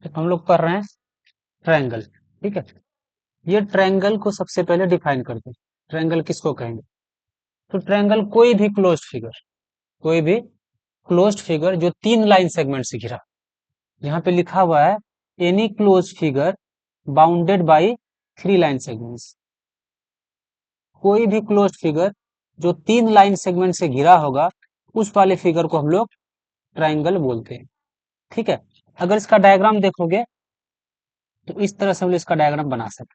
हम लोग कर रहे हैं ट्रायंगल। ठीक है, ये ट्रायंगल को सबसे पहले डिफाइन करते हैं। ट्रायंगल किसको कहेंगे? तो ट्रायंगल कोई भी क्लोज्ड फिगर, कोई भी क्लोज्ड फिगर जो तीन लाइन सेगमेंट से घिरा। यहाँ पे लिखा हुआ है any closed figure bounded by three line segments. कोई भी क्लोज्ड फिगर जो तीन लाइन सेगमेंट से घिरा होगा, उस वाले फिगर को हम लोग ट्रायंगल बोलते हैं। ठीक है, अगर इसका डायग्राम देखोगे तो इस तरह से हम लोग इसका डायग्राम बना सकते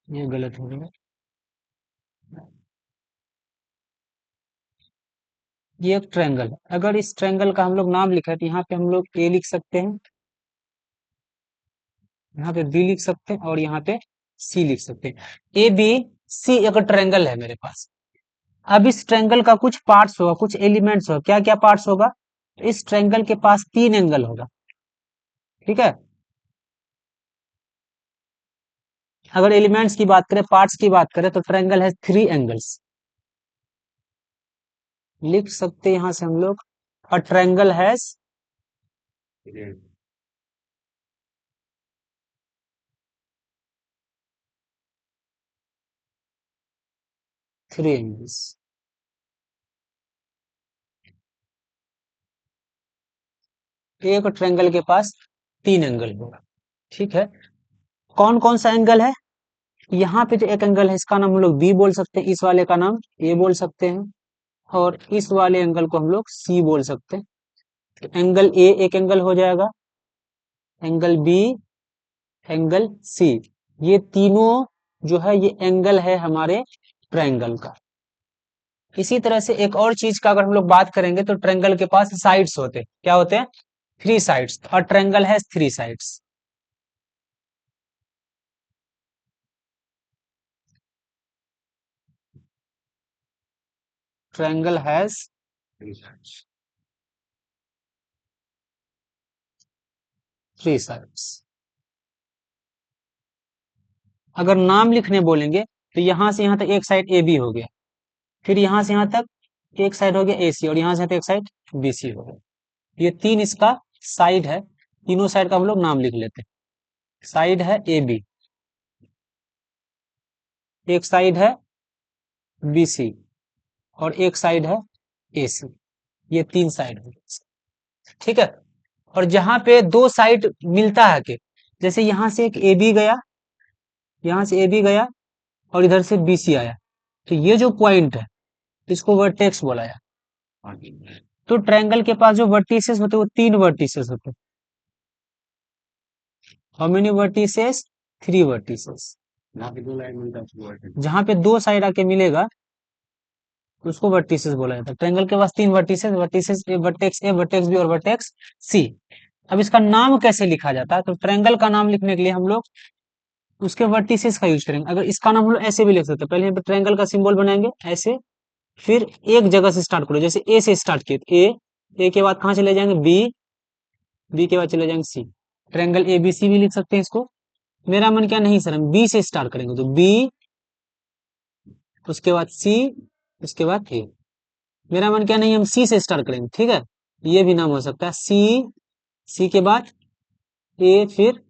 हैं। ये गलत हो गया। ये एक ट्रायंगल है। अगर इस ट्रायंगल का हम लोग नाम लिखे तो यहाँ पे हम लोग ए लिख सकते हैं, यहाँ पे बी लिख सकते हैं और यहाँ पे सी लिख सकते हैं। ए बी सी एक ट्रायंगल है मेरे पास। अब इस ट्रायंगल का कुछ पार्ट्स होगा, कुछ एलिमेंट्स होगा। क्या क्या पार्ट्स होगा? इस ट्रायंगल के पास तीन एंगल होगा। ठीक है, अगर एलिमेंट्स की बात करें, पार्ट्स की बात करें, तो ट्रायंगल है थ्री एंगल्स। लिख सकते हैं यहां से हम लोग, a triangle has three angles. एक ट्रायंगल के पास तीन एंगल होगा। ठीक है, कौन कौन सा एंगल है? यहाँ पे जो एक एंगल है इसका नाम हम लोग बी बोल सकते हैं, इस वाले का नाम ए बोल सकते हैं, और इस वाले एंगल को हम लोग सी बोल सकते हैं। तो एंगल ए एक एंगल हो जाएगा, एंगल बी, एंगल सी, ये तीनों जो है ये एंगल है हमारे ट्रायंगल का। इसी तरह से एक और चीज का अगर हम लोग बात करेंगे तो ट्रायंगल के पास साइड्स होते हैं। क्या होते हैं? Three sides. और ट्रायंगल है three sides. Triangle has three sides. अगर नाम लिखने बोलेंगे तो यहां से यहां तक एक साइड ए बी हो गया, फिर यहां से यहां तक एक साइड हो गया ए सी, और यहां से एक साइड बी सी हो गया। ये तीन इसका साइड है। तीनों साइड का हम लोग नाम लिख लेते हैं। साइड है ए बी, एक साइड है बी सी, और एक साइड है ए सी। ये तीन साइड है। ठीक है, और जहां पे दो साइड मिलता है के, जैसे यहां से एक ए बी गया, यहां से ए बी गया, और इधर से बी सी आया, तो ये जो पॉइंट है इसको वर्टेक्स बोला जाए। तो ट्रायंगल के पास जो वर्टिसेस होते हैं वो तीन वर्टिसेस होते हैं। How many vertices? Three vertices. जहां पे दो साइड आके मिलेगा उसको वर्टिसेस बोला जाता है। ट्रायंगल के पास तीन वर्टिसेस, वर्टिसेस ए, वर्टेक्स बी और वर्टेक्स सी। अब इसका नाम कैसे लिखा जाता है? तो ट्रायंगल का नाम लिखने के लिए हम लोग उसके वर्टिसेस का यूज करेंगे। अगर इसका नाम हम लोग ऐसे भी लिख सकते हैं, पहले यहाँ पे ट्रायंगल का सिंबल बनाएंगे ऐसे, फिर एक जगह से स्टार्ट करो, जैसे ए से स्टार्ट किए, ए के बाद कहाँ चले जाएंगे? बी, बी के बाद चले जाएंगे सी। ट्रायंगल ए बी सी भी लिख सकते हैं इसको। मेरा मन क्या, नहीं सर हम बी से स्टार्ट करेंगे, तो बी, उसके बाद सी, उसके बाद ए। मेरा मन क्या, नहीं हम सी से स्टार्ट करेंगे। ठीक है, ये भी नाम हो सकता है सी, सी के बाद ए, फिर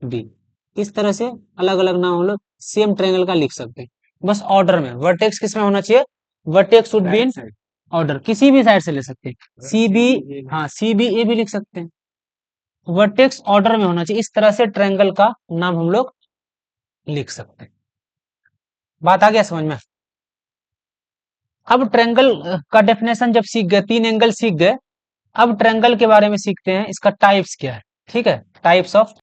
बी। इस तरह से अलग अलग नाम हम लोग सेम ट्रायंगल का लिख सकते हैं, बस ऑर्डर में। वर्टेक्स किस में होना चाहिए? Vertex should be in order, किसी भी साइड से ले सकते हैं, सी बी, हाँ सी बी ए भी लिख सकते हैं। वर्टेक्स ऑर्डर में होना चाहिए। इस तरह से ट्रायंगल का नाम हम लोग लिख सकते हैं। बात आ गया समझ में? अब ट्रायंगल का डेफिनेशन जब सीख गए, तीन एंगल सीख गए, अब ट्रायंगल के बारे में सीखते हैं, इसका टाइप्स क्या है। ठीक है, टाइप्स ऑफ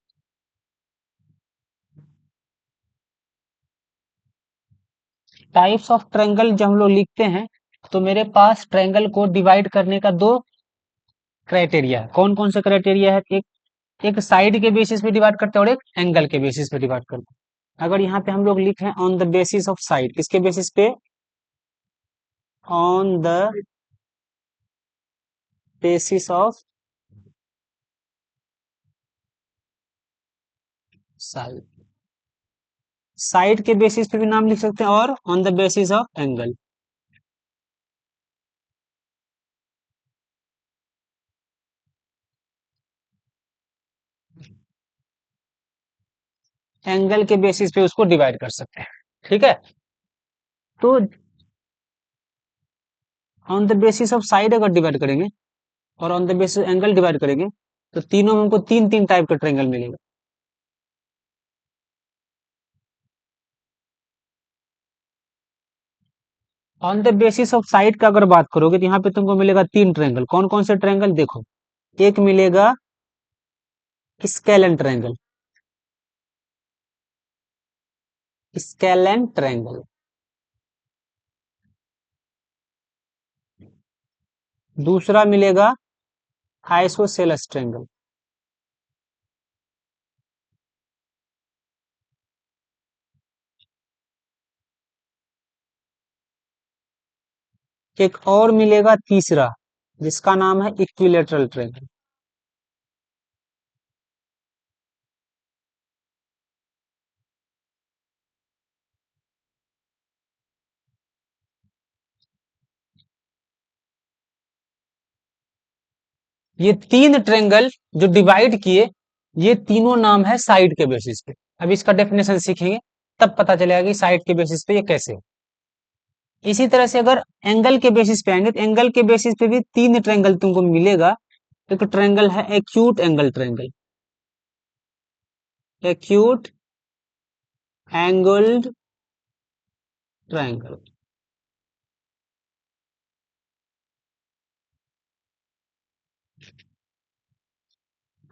ट्रायंगल जब हम लोग लिखते हैं तो मेरे पास ट्रायंगल को डिवाइड करने का दो क्राइटेरिया है। कौन कौन से क्राइटेरिया है? एक साइड के बेसिस पे डिवाइड करते हैं और एक एंगल के बेसिस पे डिवाइड करते हैं। अगर यहाँ पे हम लोग लिखें on the basis of side, किसके बेसिस पे? On the basis of side, side के बेसिस पे भी नाम लिख सकते हैं, और on the basis of angle. Angle के बेसिस पे उसको डिवाइड कर सकते हैं। ठीक है, तो on the basis of side अगर डिवाइड करेंगे और on the basis angle divide करेंगे तो तीनों में हमको तीन तीन टाइप का ट्रायंगल मिलेगा। On the basis of side का अगर बात करोगे तो यहाँ पे तुमको मिलेगा तीन ट्रायंगल। कौन कौन से ट्रायंगल देखो, एक मिलेगा स्केलन ट्रायंगल, स्केलन ट्रायंगल। दूसरा मिलेगा आइसोसेलेस ट्रायंगल। एक और मिलेगा तीसरा, जिसका नाम है इक्विलेटरल ट्रायंगल। ये तीन ट्रायंगल जो डिवाइड किए, ये तीनों नाम है साइड के बेसिस पे। अब इसका डेफिनेशन सीखेंगे तब पता चलेगा कि साइड के बेसिस पे ये कैसे है। इसी तरह से अगर एंगल के बेसिस पे आएंगे तो एंगल के बेसिस पे भी तीन ट्रायंगल तुमको मिलेगा। एक ट्रायंगल है acute angle triangle, acute angled triangle.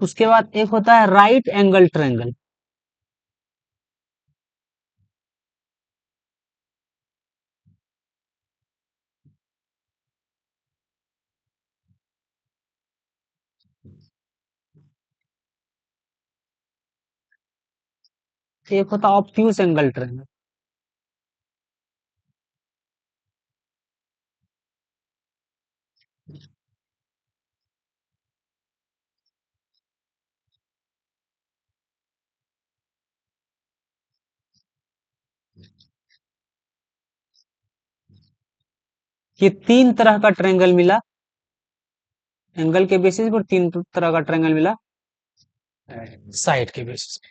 उसके बाद एक होता है राइट एंगल ट्रायंगल। एक होता है ऑब्ट्यूज एंगल ट्रायंगल। ये तीन तरह का ट्रायंगल मिला, एंगल के बेसिस पर तीन तरह का ट्रायंगल मिला साइड के बेसिस पे।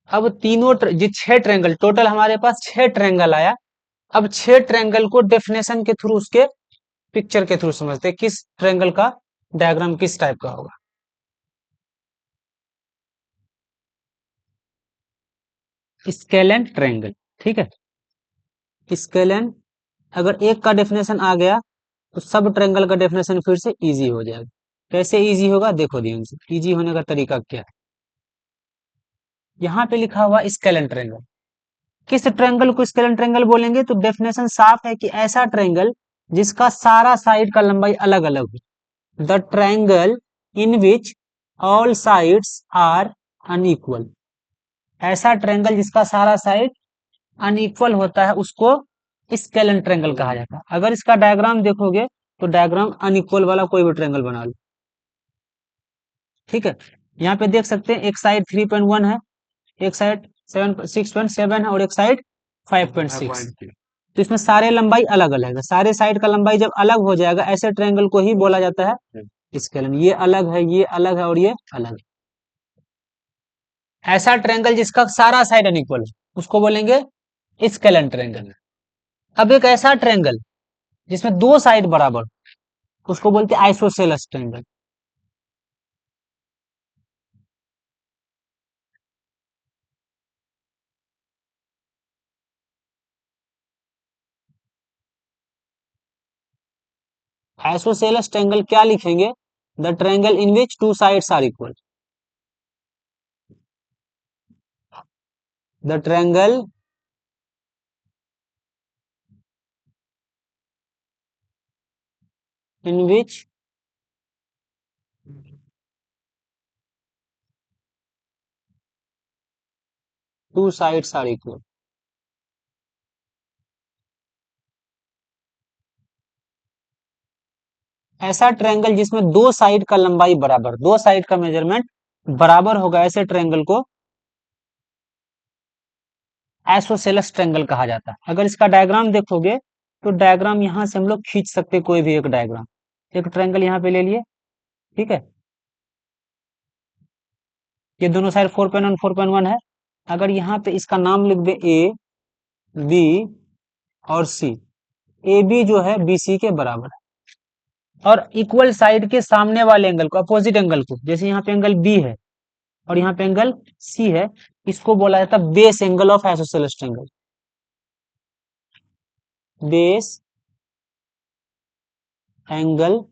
अब तीनों जो छह ट्रायंगल, टोटल हमारे पास छह ट्रायंगल आया। अब छह ट्रायंगल को डेफिनेशन के थ्रू, उसके पिक्चर के थ्रू समझते हैं किस ट्रायंगल का डायग्राम किस टाइप का होगा। स्केलन ट्रायंगल, ठीक है। स्केलन, अगर एक का डेफिनेशन आ गया तो सब ट्रायंगल का डेफिनेशन फिर से इजी हो जाएगा। कैसे इजी होगा देखो ध्यान से, इजी होने का तरीका क्या है। यहाँ पे लिखा हुआ स्केलन ट्रायंगल। किस ट्रायंगल को स्केलन ट्रायंगल बोलेंगे तो डेफिनेशन साफ है कि ऐसा ट्रायंगल जिसका सारा साइड का लंबाई अलग अलग हो। The triangle in which all sides are unequal. ऐसा ट्रायंगल जिसका सारा साइड अनइक्वल होता है उसको स्केलन ट्रायंगल कहा जाता है। अगर इसका डायग्राम देखोगे तो डायग्राम अनइक्वल वाला कोई भी ट्रायंगल बना लो, ठीक है। यहाँ पे देख सकते हैं एक साइड 3.1 है, एक साइड 6.7 है और एक साइड 5.6। तो इसमें सारे लंबाई अलग अलग है। सारे साइड का लंबाई जब अलग हो जाएगा ऐसे ट्रायंगल को ही बोला जाता है स्केलन। ये अलग है, ये अलग है और ये अलग है। ऐसा ट्रायंगल जिसका सारा साइड अनइक्वल है उसको बोलेंगे स्केलन ट्रायंगल। अब एक ऐसा ट्रायंगल जिसमें दो साइड बराबर, उसको बोलते हैं आइसोसेलेस ट्रायंगल। आइसोसेलेस ट्रायंगल क्या लिखेंगे, the triangle in which two sides are equal. The triangle in which two sides are equal. ऐसा ट्रायंगल जिसमें दो साइड का लंबाई बराबर, दो साइड का मेजरमेंट बराबर होगा, ऐसे ट्रायंगल को आइसोसेलेस ट्रायंगल कहा जाता है। अगर इसका डायग्राम देखोगे तो डायग्राम यहां से हम लोग खींच सकते कोई भी एक डायग्राम। एक ट्रायंगल यहाँ पे ले लिए, ठीक है। ये दोनों साइड 4.1 4.1 है। अगर यहाँ पे इसका नाम लिख दे ए बी और सी, ए बी जो है बी सी के बराबर है, और इक्वल साइड के सामने वाले एंगल को, अपोजिट एंगल को, जैसे यहाँ पे एंगल बी है और यहाँ पे एंगल सी है, इसको बोला जाता है base angle of isosceles triangle. Base angle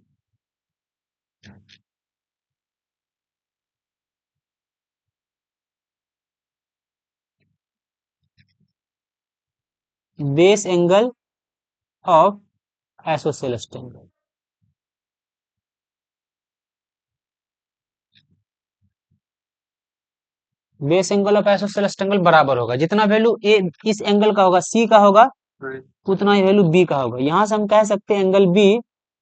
base angle of isosceles triangle. Base angle of isosceles triangle बराबर होगा, जितना वैल्यू ए इस एंगल का होगा, सी का होगा, उतना ही वैल्यू बी का होगा। यहां से हम कह सकते हैं angle B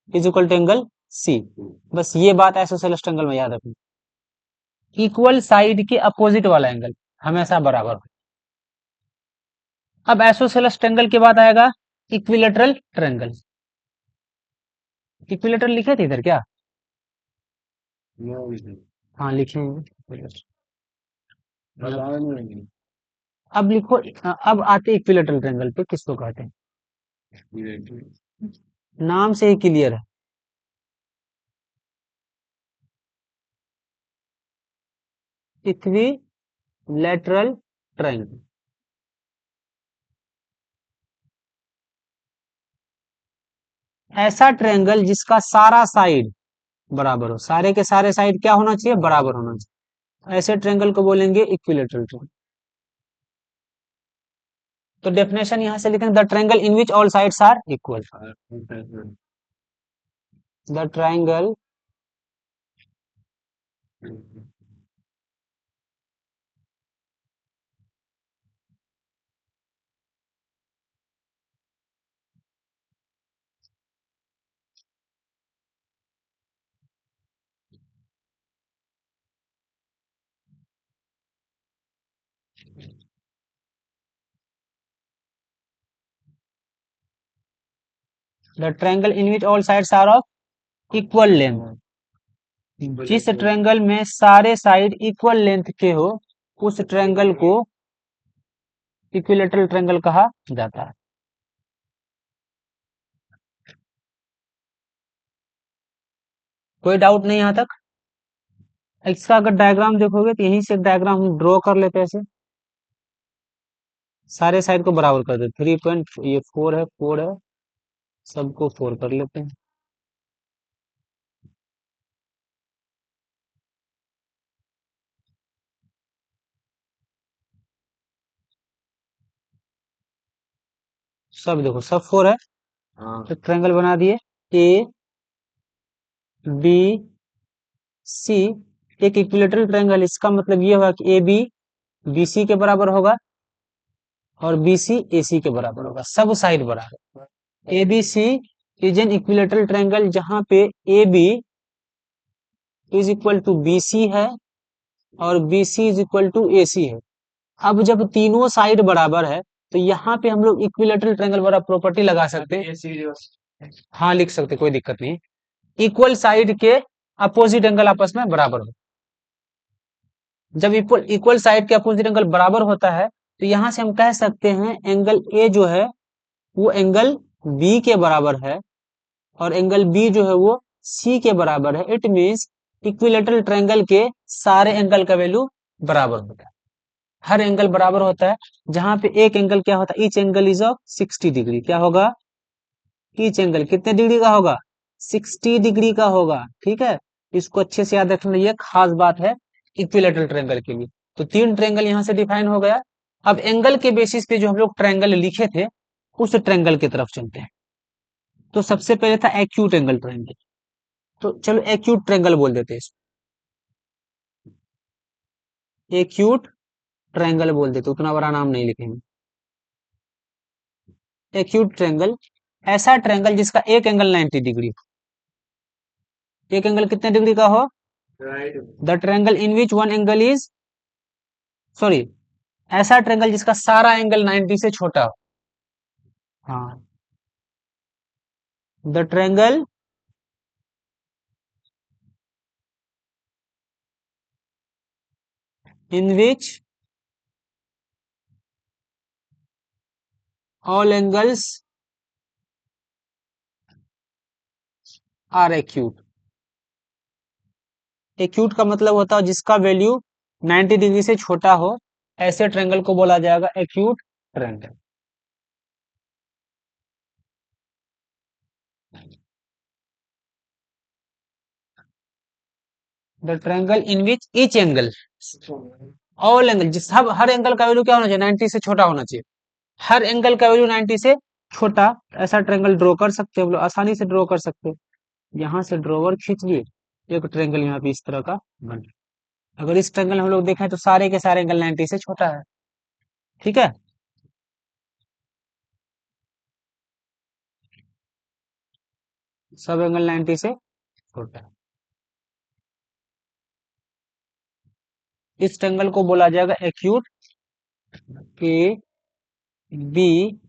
is equal to angle C. बस ये बात आइसोसेलेस ट्रायंगल में याद रखनी, इक्वल साइड के अपोजिट वाला एंगल हमेशा बराबर हो। अब आइसोसेलेस ट्रायंगल के बाद आएगा इक्विलेटरल ट्रायंगल। इक्विलेटरल लिखे थे इधर क्या? हाँ लिखे हैं। अब लिखो, अब आते इक्विलेटरल ट्रायंगल पे, किसको कहते हैं? नाम से ही क्लियर है, इक्विलैटरल ट्रायंगल। ऐसा ट्रायंगल जिसका सारा साइड बराबर हो, सारे के सारे साइड क्या होना चाहिए? बराबर होना चाहिए, ऐसे ट्रायंगल को बोलेंगे इक्विलैटरल ट्रायंगल। तो डेफिनेशन यहां से लिखेंगे, the triangle in which all sides are equal. The triangle the triangle in which all sides are of equal length, जिस ट्रायंगल में सारे साइड इक्वल लेंथ के हो, उस ट्रायंगल को इक्विलैटरल ट्रायंगल कहा जाता है। कोई डाउट नहीं यहां तक? इसका अगर डायग्राम देखोगे तो यहीं से एक डायग्राम हम ड्रॉ कर लेते हैं ऐसे, सारे साइड को बराबर कर देते, 3 पॉइंट, ये 4 है सबको 4 कर लेते हैं। सब देखो सब 4 है, तो ट्रायंगल बना दिए ए बी सी, एक इक्विलेटरल ट्रायंगल। इसका मतलब ये होगा कि ए बी बी सी के बराबर होगा और बी सी ए सी के बराबर होगा, सब साइड बराबर। A B C is an equilateral triangle जहां पे A B is equal to B C है और B C is equal to A C है। अब जब तीनों साइड बराबर है, तो यहाँ पे हम लोग इक्विलेटरल ट्रायंगल वाला प्रॉपर्टी लगा सकते हैं। हाँ लिख सकते, कोई दिक्कत नहीं। इक्वल साइड के अपोजिट एंगल आपस में बराबर हो, जब इक्वल इक्वल साइड के अपोजिट एंगल बराबर होता है, तो यहां से हम कह सकते हैं एंगल ए जो है वो एंगल बी के बराबर है और एंगल बी जो है वो सी के बराबर है। इट मींस इक्विलेटरल ट्रायंगल के सारे एंगल का वैल्यू बराबर होता है, हर एंगल बराबर होता है। जहां पे एक एंगल क्या होता है, each angle is of 60 degree. क्या होगा? ईच एंगल कितने डिग्री का होगा? 60 डिग्री का होगा। ठीक है, इसको अच्छे से याद रखना, ये खास बात है इक्विलेटरल ट्रायंगल के लिए। तो 3 ट्रायंगल यहां से डिफाइन हो गया। अब एंगल के बेसिस पे जो हम लोग ट्रायंगल लिखे थे, उस ट्रायंगल की तरफ चलते हैं। तो सबसे पहले था एक्यूट एंगल ट्रायंगल, तो चलो एक्यूट ट्रायंगल बोल देते हैं इसको, एक्यूट ट्रायंगल बोल देते, उतना बड़ा नाम नहीं लिखेंगे। एक्यूट ट्रायंगल ऐसा ट्रायंगल जिसका एक एंगल 90 डिग्री हो। एक एंगल कितने डिग्री का हो? The triangle in which one angle is, sorry, ऐसा ट्रायंगल जिसका सारा एंगल 90 से छोटा हो। हाँ, the triangle in which all angles are acute. Acute का मतलब होता है जिसका वैल्यू 90 डिग्री से छोटा हो, ऐसे ट्रायंगल को बोला जाएगा acute triangle. The triangle in which each angle, all angle, जिस हर एंगल का वैल्यू क्या होना चाहिए, 90 से छोटा होना चाहिए। हर एंगल का वैल्यू 90 से छोटा, ऐसा ट्रायंगल ड्रॉ कर सकते हो, हम लोग आसानी से ड्रॉ कर सकते हो। यहाँ से ड्रॉवर खींच लिए, एक ट्रायंगल यहाँ पे इस तरह का बन गया। अगर इस ट्रायंगल हम लोग देखें तो सारे के सारे एंगल 90 से छोटा है। ठीक है, सब एंगल 90 से छोटा है। इस ट्रायंगल को बोला जाएगा एक्यूट ए बी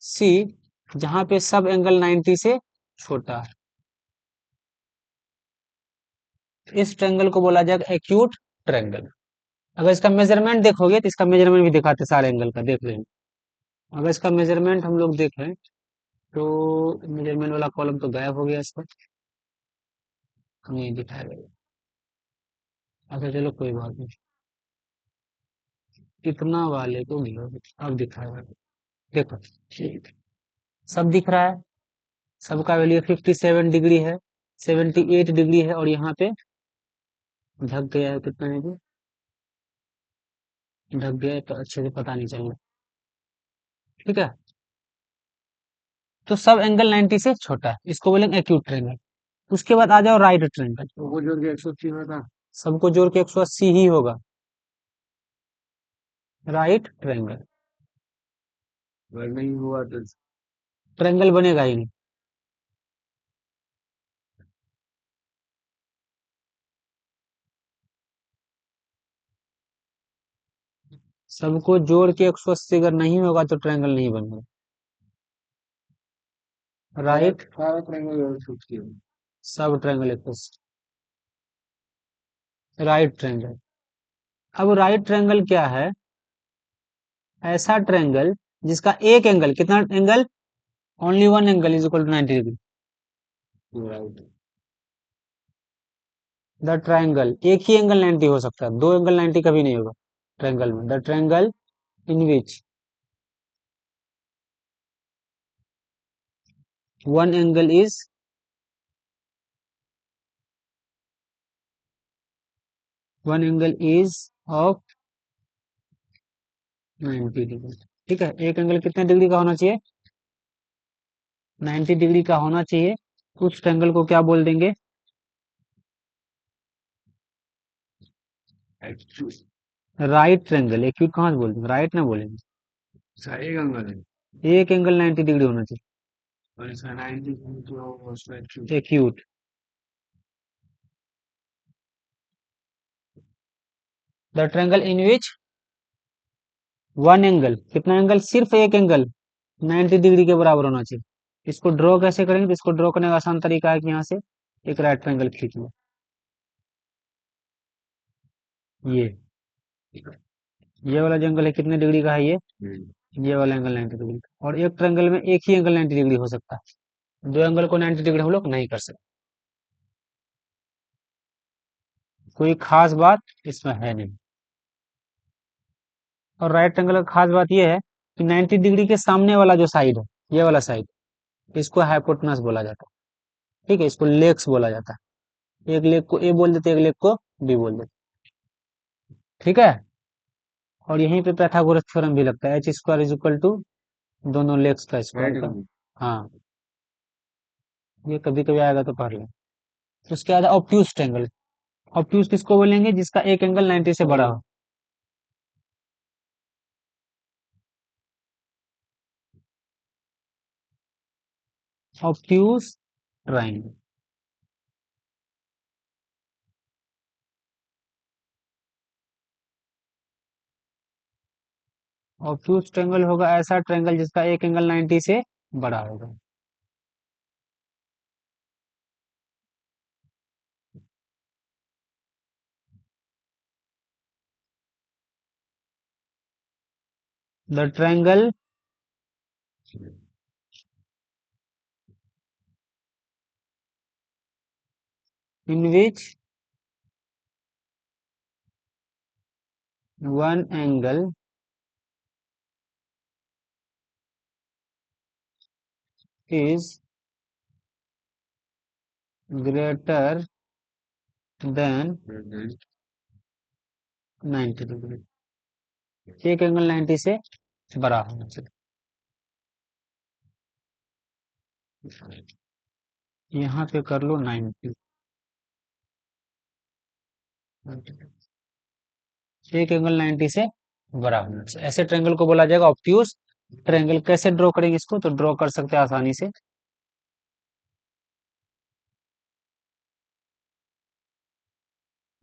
सी, जहां पे सब एंगल 90 से छोटा है। इस ट्रायंगल को बोला जाएगा एक्यूट ट्रायंगल। अगर इसका मेजरमेंट देखोगे तो इसका मेजरमेंट भी दिखाते सारे एंगल का, देख लेंगे। अगर इसका मेजरमेंट हम लोग देखें तो मेजरमेंट वाला कॉलम तो गायब हो गया, इसका नहीं दिखाया गया। अच्छा चलो कोई बात नहीं, इतना वाले को मिलो, अब दिखाएगा। देखो ठीक, सब दिख रहा है, सबका वैल्यू 57 डिग्री है, 78 डिग्री है, और यहाँ पे ढक गया है, कितना है जी, ढक गया है तो अच्छे से पता नहीं चल रहा। ठीक है, तो सब एंगल 90 से छोटा है, इसको बोलेंगे एक्यूट ट्रायंगल। उसके बाद आ जाओ राइट ट्रायंगल। सबको जोड़ के 180 होगा, सबको जोड़ के 180 ही होगा, राइट ट्रायंगल। अगर नहीं हुआ तो ट्रायंगल बनेगा ही नहीं। सबको जोड़ के 180 अगर नहीं होगा तो ट्रायंगल नहीं बनेगा। राइट, सारा ट्रायंगल 180 होगा, सब ट्रायंगल 180, राइट ट्रायंगल। अब राइट ट्रायंगल क्या है, ऐसा ट्रायंगल जिसका एक एंगल, कितना angle, only one angle is equal to 90 degree. Right, the triangle, एक ही एंगल 90 हो सकता है, दो एंगल 90 कभी नहीं होगा ट्रायंगल में। The triangle in which one angle is of 90 degree. ठीक है, एक एंगल कितने डिग्री का होना चाहिए, 90 डिग्री का होना चाहिए। उस ट्रायंगल को क्या बोल देंगे, राइट ट्रायंगल। एक्यूट कहाँ से बोल देंगे, राइट ना बोलेंगे, एक एंगल है, एक एंगल 90 डिग्री होना चाहिए, और इसका 90 acute. The triangle in which one angle, कितना एंगल, सिर्फ एक एंगल 90 डिग्री के बराबर होना चाहिए। इसको ड्रॉ कैसे करेंगे, तो इसको ड्रॉ करने का आसान तरीका है कि यहाँ से एक राइट ट्रायंगल खींच लो, ये ये वाला जो एंगल है कितने डिग्री का है ये वाला एंगल 90 डिग्री का। और एक ट्रायंगल में एक ही एंगल 90 डिग्री हो सकता है, दो एंगल को 90 डिग्री हम लोग नहीं कर सकते। कोई खास बात इसमें है नहीं। और राइट एंगल का खास बात यह है कि 90 डिग्री के सामने वाला जो साइड है, ये वाला साइड, इसको हाइपोटेनस बोला जाता है। ठीक है, इसको लेग्स बोला जाता है। एक लेग को ए बोल देते, एक लेग को बी बोल देते। ठीक है, और यहीं पे पाइथागोरस थ्योरम भी लगता है, H square is equal to दोनों लेग्स का स्क्वायर का। हाँ, ये कभी कभी आएगा तो पढ़ लें। उसके बाद ऑब्ट्यूज ट्रायंगल। ऑब्ट्यूज किसको बोलेंगे, जिसका एक एंगल 90 से बड़ा हो। Obtuse triangle. ऑब्ट्यूज ट्रायंगल होगा ऐसा ट्रायंगल जिसका एक एंगल 90 से बड़ा होगा। The triangle in which one angle is greater than 90 degree. एक एंगल 90 से बड़ा होना चाहिए। यहाँ पे कर लो 90। एक एंगल 90 से बड़ा होना चाहिए। ऐसे ट्रायंगल को बोला जाएगा ऑब्ट्यूज ट्रायंगल। कैसे ड्रॉ करेंगे इसको? तो ड्रॉ कर सकते हैं आसानी से।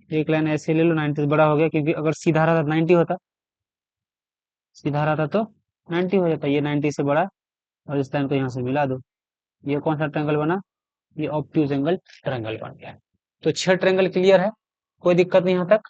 एक लाइन ऐसे ले लो, 90 से बड़ा हो गया, क्योंकि अगर सीधा रहता 90 होता, सीधा रहता तो 90 हो जाता। ये 90 से बड़ा, और इस लाइन को यहाँ से मिला दो। ये कौन सा ट्रायंगल बना? ये ऑब्ट्यूज एंगल ट्रायंगल बन गया। तो 6 ट्रायंगल क्लियर है, कोई दिक्कत नहीं यहाँ तक।